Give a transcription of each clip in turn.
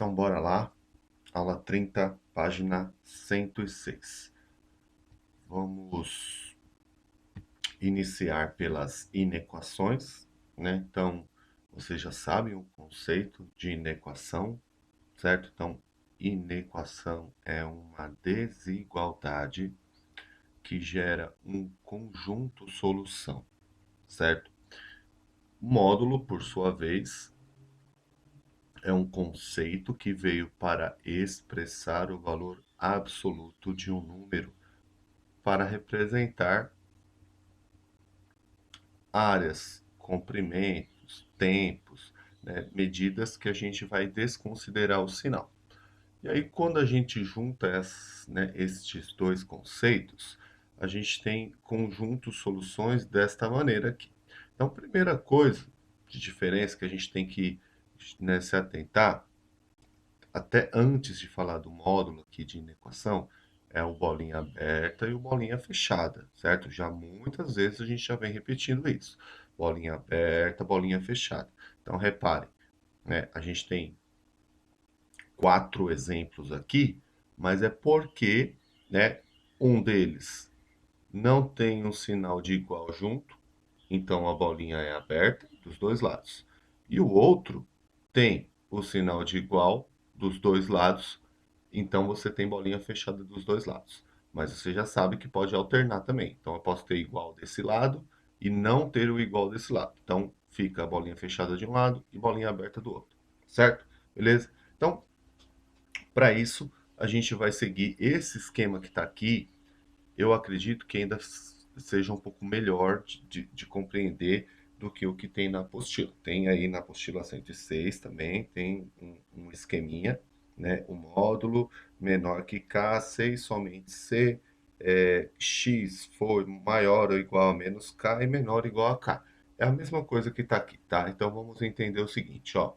Então, bora lá. Aula 30, página 106. Vamos iniciar pelas inequações, né? Então, vocês já sabem o conceito de inequação, certo? Então, inequação é uma desigualdade que gera um conjunto solução, certo? Módulo, por sua vez, é um conceito que veio para expressar o valor absoluto de um número, para representar áreas, comprimentos, tempos, né, medidas que a gente vai desconsiderar o sinal. E aí, quando a gente junta estes dois conceitos, a gente tem conjuntos soluções desta maneira aqui. Então, primeira coisa de diferença que a gente tem que, né, se atentar, até antes de falar do módulo aqui de inequação, é o bolinha aberta e o bolinha fechada, certo? Já muitas vezes a gente já vem repetindo isso. Bolinha aberta, bolinha fechada. Então, reparem, né? A gente tem 4 exemplos aqui, mas é porque, né, um deles não tem um sinal de igual junto, então a bolinha é aberta dos dois lados. E o outro tem o sinal de igual dos dois lados, então você tem bolinha fechada dos dois lados. Mas você já sabe que pode alternar também. Então eu posso ter igual desse lado e não ter o igual desse lado. Então fica a bolinha fechada de um lado e bolinha aberta do outro. Certo? Beleza? Então, para isso, a gente vai seguir esse esquema que está aqui. Eu acredito que ainda seja um pouco melhor de compreender do que o que tem na apostila. Tem aí na apostila 106 também, tem um esqueminha, né? O módulo menor que K, C e somente C, X for maior ou igual a menos K e menor ou igual a K. É a mesma coisa que está aqui, tá? Então vamos entender o seguinte, ó.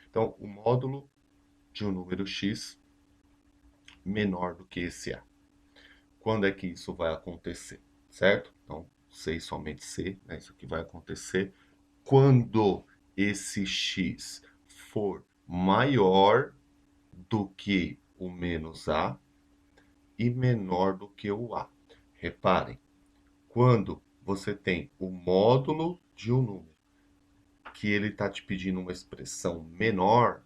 Então, o módulo de um número X menor do que esse A. Quando é que isso vai acontecer, certo? Então, C e somente C, né? Isso aqui vai acontecer quando esse X for maior do que o menos A e menor do que o A. Reparem, quando você tem o módulo de um número que ele está te pedindo uma expressão menor,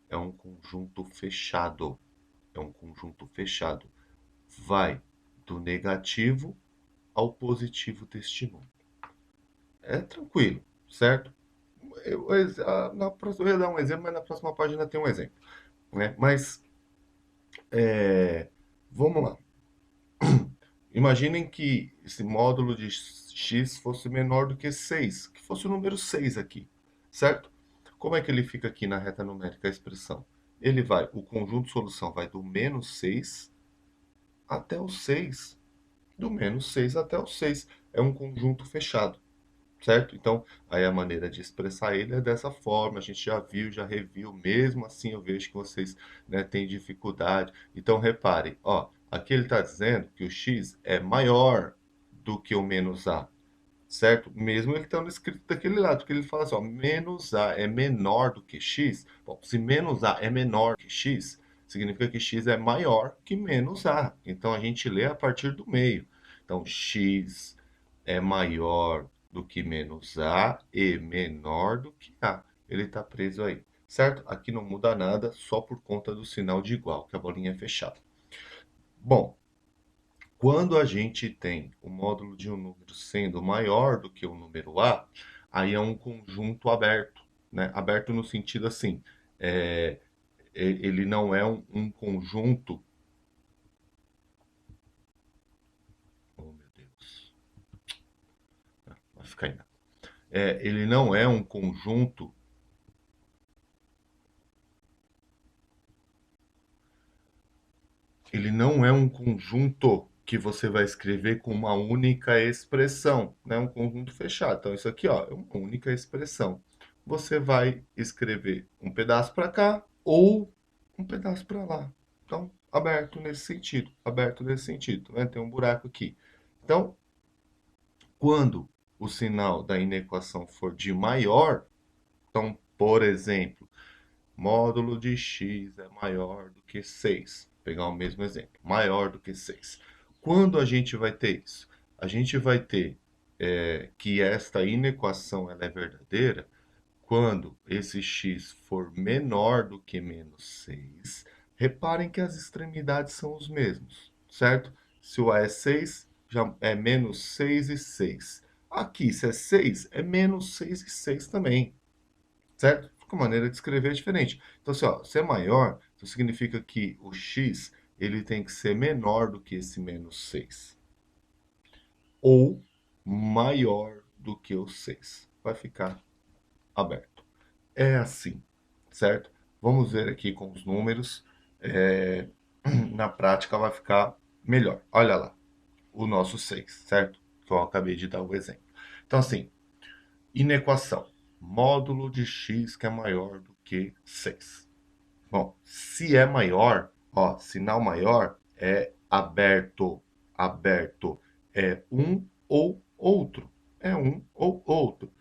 é um conjunto fechado. É um conjunto fechado. Vai do negativo ao positivo deste número. É tranquilo, certo? Eu ia dar um exemplo, mas na próxima página tem um exemplo, né? Mas, vamos lá. Imaginem que esse módulo de x fosse menor do que 6, que fosse o número 6 aqui, certo? Como é que ele fica aqui na reta numérica a expressão? O conjunto de solução vai do menos 6 até o 6. Do menos 6 até o 6. É um conjunto fechado. Certo? Então, aí a maneira de expressar ele é dessa forma, a gente já viu, já reviu, mesmo assim eu vejo que vocês, né, têm dificuldade. Então, reparem, ó, aqui ele está dizendo que o x é maior do que o menos a, certo? Mesmo ele estando escrito daquele lado, porque ele fala assim, ó, menos a é menor do que x. Bom, se menos a é menor que x, significa que x é maior que menos a. Então, a gente lê a partir do meio. Então, x é maior do que menos A e menor do que A. Ele está preso aí, certo? Aqui não muda nada, só por conta do sinal de igual, que a bolinha é fechada. Bom, quando a gente tem o módulo de um número sendo maior do que o número A, aí é um conjunto aberto, né? Aberto no sentido assim, é, ele não é um conjunto. Oh, meu Deus, vai ficar aí. Ele não é um conjunto. Ele não é um conjunto que você vai escrever com uma única expressão, né? Um conjunto fechado. Então, isso aqui, ó, é uma única expressão. Você vai escrever um pedaço para cá ou um pedaço para lá. Então, aberto nesse sentido, né? Tem um buraco aqui. Então, quando o sinal da inequação for de maior, então, por exemplo, módulo de x é maior do que 6. Vou pegar o mesmo exemplo, maior do que 6. Quando a gente vai ter isso? A gente vai ter que esta inequação ela é verdadeira quando esse x for menor do que menos 6. Reparem que as extremidades são os mesmos, certo? Se o a é 6, já é menos 6 e 6. Aqui, se é 6, é menos 6 e 6 também, certo? Fica uma maneira de escrever diferente. Então, assim, ó, se é maior, isso significa que o x ele tem que ser menor do que esse menos 6. Ou maior do que o 6. Vai ficar aberto. É assim, certo? Vamos ver aqui com os números. É, na prática vai ficar melhor. Olha lá, o nosso 6, certo? Que eu acabei de dar o exemplo. Então, assim, inequação. Módulo de x que é maior do que 6. Bom, se é maior, ó, sinal maior é aberto. Aberto é um ou outro. É um ou outro.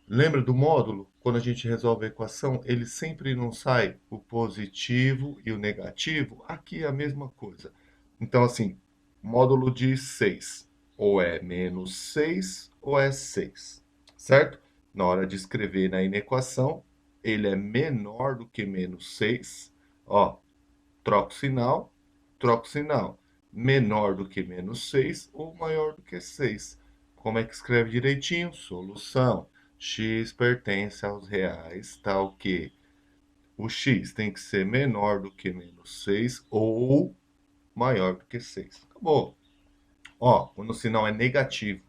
Lembra do módulo? Quando a gente resolve a equação, ele sempre não sai o positivo e o negativo? Aqui é a mesma coisa. Então, assim, módulo de 6. Ou é menos 6 ou é 6, certo? Na hora de escrever na inequação, ele é menor do que menos 6. Ó, troco o sinal. Menor do que menos 6 ou maior do que 6. Como é que escreve direitinho? Solução. X pertence aos reais, tal que o x tem que ser menor do que menos 6 ou maior do que 6. Acabou. Ó, quando o sinal é negativo.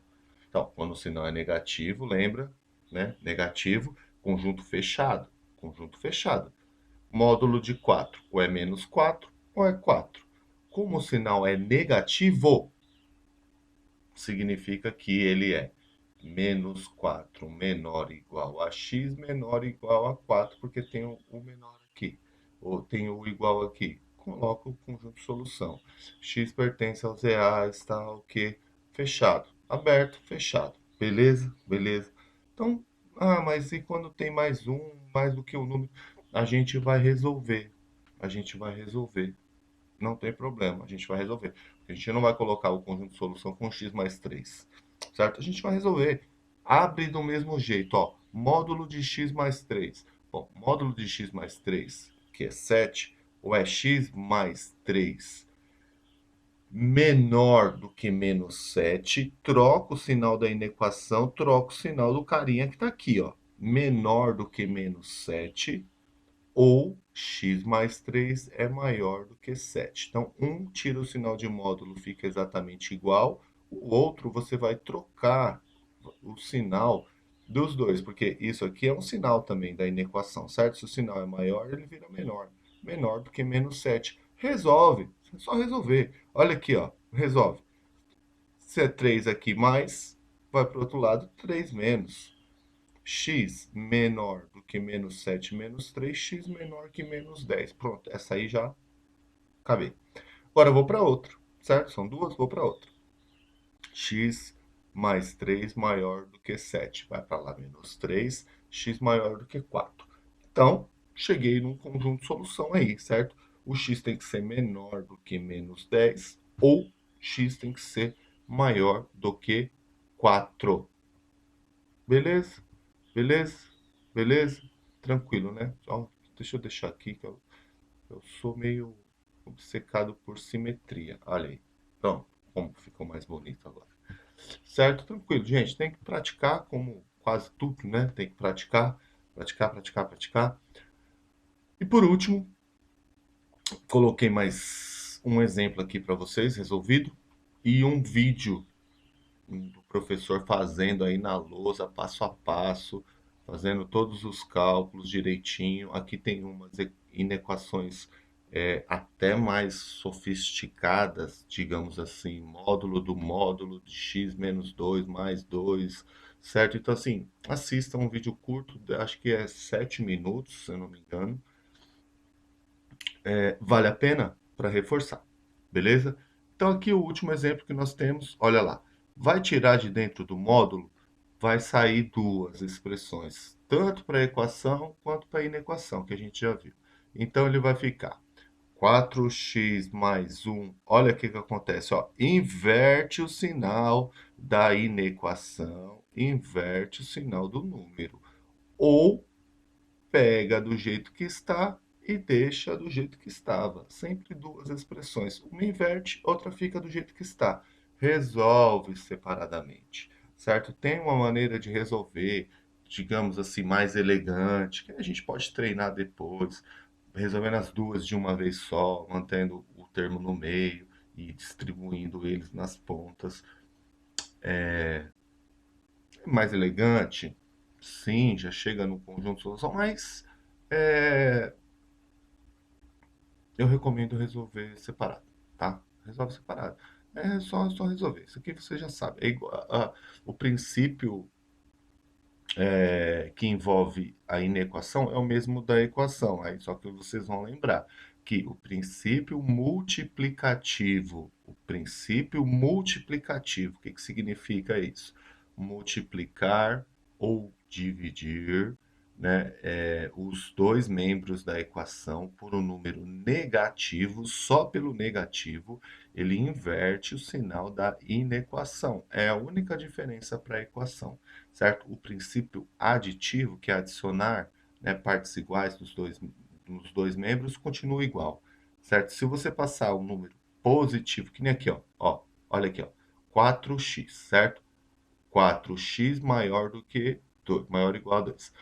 Então, quando o sinal é negativo, lembra, né? Negativo, conjunto fechado. Conjunto fechado. Módulo de 4, ou é menos 4 ou é 4. Como o sinal é negativo, significa que ele é menos 4 menor ou igual a x menor ou igual a 4, porque tem o menor aqui, ou tem o igual aqui. Coloca o conjunto de solução. X pertence aos reais, tal, que fechado, aberto, fechado. Beleza? Beleza. Então, mas e quando tem mais um, mais do que um número? A gente vai resolver. A gente vai resolver. Não tem problema, a gente vai resolver. A gente não vai colocar o conjunto de solução com x mais 3, certo? A gente vai resolver. Abre do mesmo jeito, ó. Módulo de x mais 3. Bom, módulo de x mais 3, que é 7, ou é x mais 3 menor do que menos 7, troca o sinal da inequação, troca o sinal do carinha que está aqui, ó. Menor do que menos 7 ou x mais 3 é maior do que 7. Então, um tira o sinal de módulo, fica exatamente igual. O outro, você vai trocar o sinal dos dois, porque isso aqui é um sinal também da inequação, certo? Se o sinal é maior, ele vira menor. Menor do que menos 7. Resolve. É só resolver. Olha aqui, ó. Resolve. Se é 3 aqui mais, vai para o outro lado, 3 menos. X menor do que menos 7 menos 3, x menor que menos 10. Pronto, essa aí já acabei. Agora eu vou para outra, certo? São duas, vou para outra. X mais 3 maior do que 7. Vai para lá menos 3, x maior do que 4. Então, cheguei num conjunto de solução aí, certo? O x tem que ser menor do que menos 10 ou x tem que ser maior do que 4. Beleza? Beleza? Beleza? Tranquilo, né? Ó, deixa eu deixar aqui que eu sou meio obcecado por simetria. Olha aí. Pronto, como ficou mais bonito agora. Certo? Tranquilo, gente. Tem que praticar, como quase tudo, né? Tem que praticar, praticar, praticar, praticar. E por último, coloquei mais um exemplo aqui para vocês, resolvido, e um vídeo do professor fazendo aí na lousa, passo a passo, fazendo todos os cálculos direitinho. Aqui tem umas inequações até mais sofisticadas, digamos assim, módulo do módulo de x menos 2 mais 2, certo? Então, assim, assista um vídeo curto, acho que é 7 minutos, se eu não me engano. Vale a pena para reforçar, beleza? Então, aqui o último exemplo que nós temos, olha lá. Vai tirar de dentro do módulo vai sair duas expressões, tanto para a equação quanto para a inequação, que a gente já viu. Então, ele vai ficar 4x mais 1. Olha o que acontece, ó. Inverte o sinal da inequação, inverte o sinal do número. Ou pega do jeito que está e deixa do jeito que estava. Sempre duas expressões. Uma inverte, outra fica do jeito que está. Resolve separadamente, certo? Tem uma maneira de resolver, digamos assim, mais elegante, que a gente pode treinar depois, resolvendo as duas de uma vez só, mantendo o termo no meio e distribuindo eles nas pontas. Mais elegante, sim, já chega no conjunto de solução, mas é, eu recomendo resolver separado, tá? Resolve separado. É só resolver. Isso aqui você já sabe. É igual, o princípio que envolve a inequação é o mesmo da equação. Aí só que vocês vão lembrar que o princípio multiplicativo, o que que significa isso? Multiplicar ou dividir, né, os dois membros da equação por um número negativo, só pelo negativo, ele inverte o sinal da inequação. É a única diferença para a equação, certo? O princípio aditivo, que é adicionar, né, partes iguais dos dois membros, continua igual, certo? Se você passar um número positivo, que nem aqui, olha aqui, ó, 4x, certo? 4x maior do que 2, maior ou igual a 2.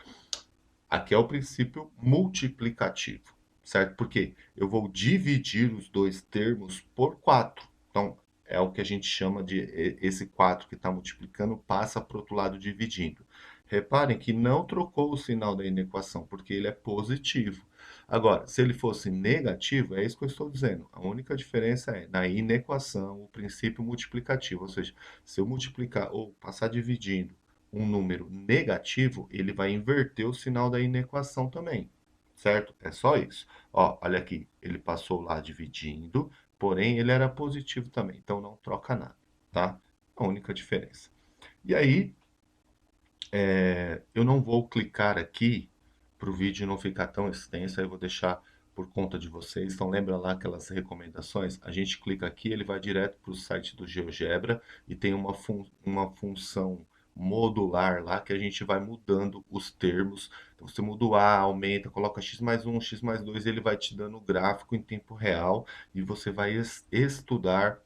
Aqui é o princípio multiplicativo, certo? Porque eu vou dividir os dois termos por 4. Então, é o que a gente chama de esse 4 que está multiplicando passa para o outro lado dividindo. Reparem que não trocou o sinal da inequação, porque ele é positivo. Agora, se ele fosse negativo, é isso que eu estou dizendo. A única diferença é na inequação, o princípio multiplicativo. Ou seja, se eu multiplicar ou passar dividindo um número negativo, ele vai inverter o sinal da inequação também, certo? É só isso. Ó, olha aqui, ele passou lá dividindo, porém ele era positivo também, então não troca nada, tá? A única diferença. E aí, eu não vou clicar aqui para o vídeo não ficar tão extenso, aí eu vou deixar por conta de vocês. Então lembra lá aquelas recomendações? A gente clica aqui, ele vai direto para o site do GeoGebra e tem uma função modular lá que a gente vai mudando os termos. Então você muda o A, aumenta, coloca x mais 1, x mais 2, ele vai te dando o gráfico em tempo real e você vai estudar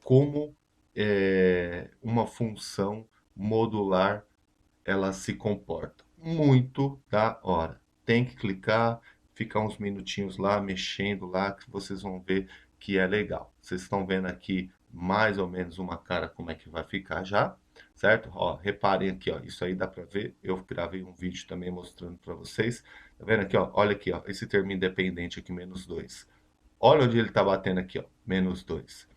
como uma função modular ela se comporta. Muito da hora. Tem que clicar, ficar uns minutinhos lá, mexendo lá, que vocês vão ver que é legal. Vocês estão vendo aqui mais ou menos uma cara como é que vai ficar já, certo? Ó, reparem aqui, ó, isso aí dá para ver. Eu gravei um vídeo também mostrando para vocês. Tá vendo aqui, ó? Olha aqui, ó, esse termo independente aqui, menos 2. Olha onde ele está batendo aqui, ó, menos 2.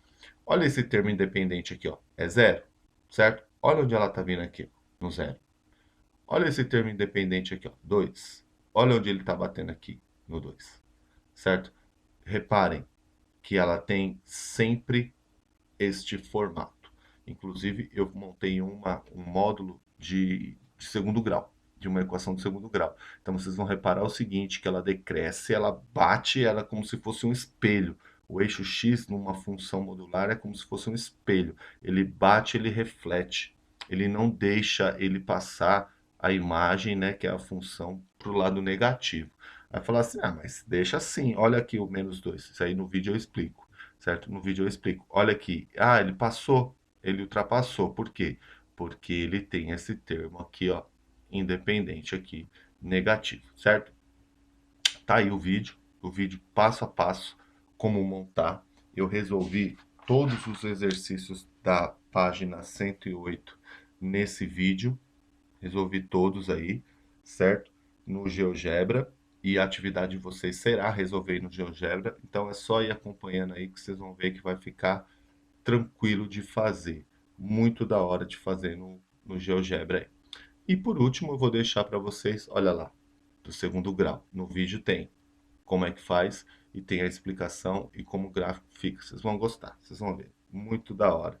Olha esse termo independente aqui, ó, é zero, certo? Olha onde ela está vindo aqui, no zero. Olha esse termo independente aqui, ó, 2. Olha onde ele está batendo aqui, no 2, certo? Reparem que ela tem sempre este formato. Inclusive, eu montei um módulo de segundo grau, de uma equação de segundo grau. Então, vocês vão reparar o seguinte, que ela decresce, ela bate, ela é como se fosse um espelho. O eixo x numa função modular é como se fosse um espelho. Ele bate, ele reflete. Ele não deixa ele passar a imagem, né, que é a função, para o lado negativo. Aí falar assim, ah, mas deixa assim, olha aqui o menos 2. Isso aí no vídeo eu explico, certo? No vídeo eu explico. Olha aqui, ah, ele passou, ele ultrapassou. Por quê? Porque ele tem esse termo aqui, ó, independente aqui, negativo, certo? Tá aí o vídeo passo a passo, como montar. Eu resolvi todos os exercícios da página 108 nesse vídeo, resolvi todos aí, certo? No GeoGebra. E a atividade de vocês será resolver no GeoGebra. Então é só ir acompanhando aí que vocês vão ver que vai ficar tranquilo de fazer. Muito da hora de fazer no GeoGebra aí. E por último, eu vou deixar para vocês, olha lá, do segundo grau. No vídeo tem como é que faz e tem a explicação e como o gráfico fica. Vocês vão gostar, vocês vão ver. Muito da hora.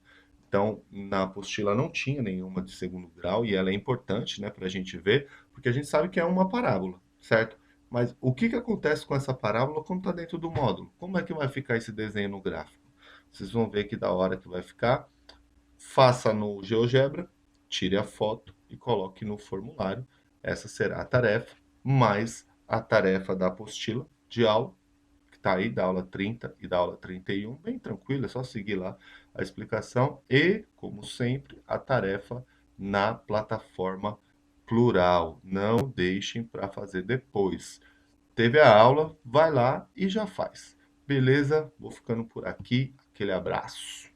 Então, na apostila não tinha nenhuma de segundo grau e ela é importante, né, para a gente ver, porque a gente sabe que é uma parábola, certo? Mas o que que acontece com essa parábola quando está dentro do módulo? Como é que vai ficar esse desenho no gráfico? Vocês vão ver que da hora que vai ficar, faça no GeoGebra, tire a foto e coloque no formulário. Essa será a tarefa, mais a tarefa da apostila de aula, que está aí, da aula 30 e da aula 31, bem tranquilo, é só seguir lá a explicação e, como sempre, a tarefa na plataforma Plural. Não deixem para fazer depois. Teve a aula, vai lá e já faz. Beleza? Vou ficando por aqui. Aquele abraço.